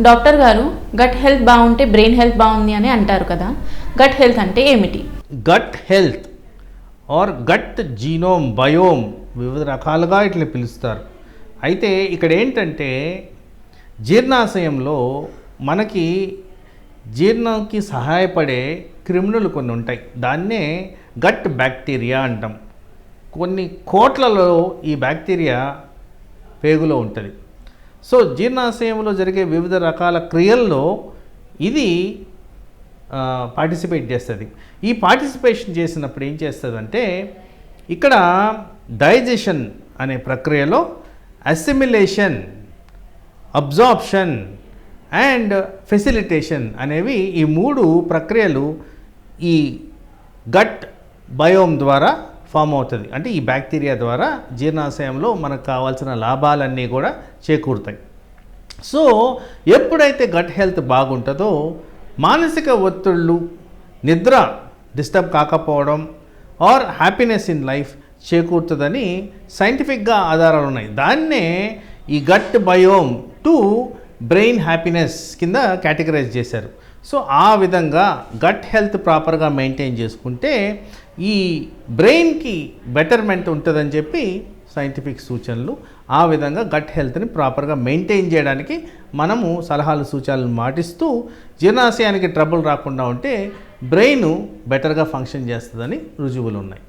Doctor గారు, gut health బాగుంటే brain health బాగుంది అని అంటారు కదా, గట్ హెల్త్ అంటే ఏమిటి? Gut health or gut genome biome వివిధ రకాలుగా ఇట్లా పిలుస్తారు. అయితే ఇక్కడ ఏంటంటే జీర్ణాశయంలో మనకి జీర్ణంకి సహాయపడే క్రిములు కొన్ని ఉంటాయి. దాన్నే గట్ బ్యాక్టీరియా అంటాం. కొన్ని కోట్లలో ఈ బ్యాక్టీరియా పేగులో ఉంటుంది. సో జీర్ణాశయంలో జరిగే వివిధ రకాల క్రియల్లో ఇది పార్టిసిపేట్ చేస్తుంది. ఈ పార్టిసిపేషన్ చేసినప్పుడు ఏం చేస్తుందంటే ఇక్కడ డైజెషన్ అనే ప్రక్రియలో అసిమిలేషన్, అబ్జార్ప్షన్ అండ్ ఫెసిలిటేషన్ అనేవి ఈ మూడు ప్రక్రియలు ఈ గట్ బయోమ్ ద్వారా ఫామ్ అవుతుంది. అంటే ఈ బ్యాక్టీరియా ద్వారా జీర్ణాశయంలో మనకు కావాల్సిన లాభాలన్నీ కూడా చేకూరుతాయి. సో ఎప్పుడైతే గట్ హెల్త్ బాగుంటుందో మానసిక ఒత్తిళ్ళు, నిద్ర డిస్టర్బ్ కాకపోవడం ఆర్ హ్యాపీనెస్ ఇన్ లైఫ్ చేకూరుతుందని సైంటిఫిక్గా ఆధారాలు ఉన్నాయి. దాన్నే ఈ gut biome to brain happiness కింద కేటగరైజ్ చేశారు. సో ఆ విధంగా గట్ హెల్త్ ప్రాపర్గా మెయింటైన్ చేసుకుంటే ఈ బ్రెయిన్కి బెటర్మెంట్ ఉంటుందని చెప్పి సైంటిఫిక్ సూచనలు. ఆ విధంగా గట్ హెల్త్ని ప్రాపర్గా మెయింటైన్ చేయడానికి మనము సలహాలు సూచనలు మాటిస్తూ జీర్ణాశయానికి ట్రబుల్ రాకుండా ఉంటే బ్రెయిన్ బెటర్గా ఫంక్షన్ చేస్తుందని రుజువులు ఉన్నాయి.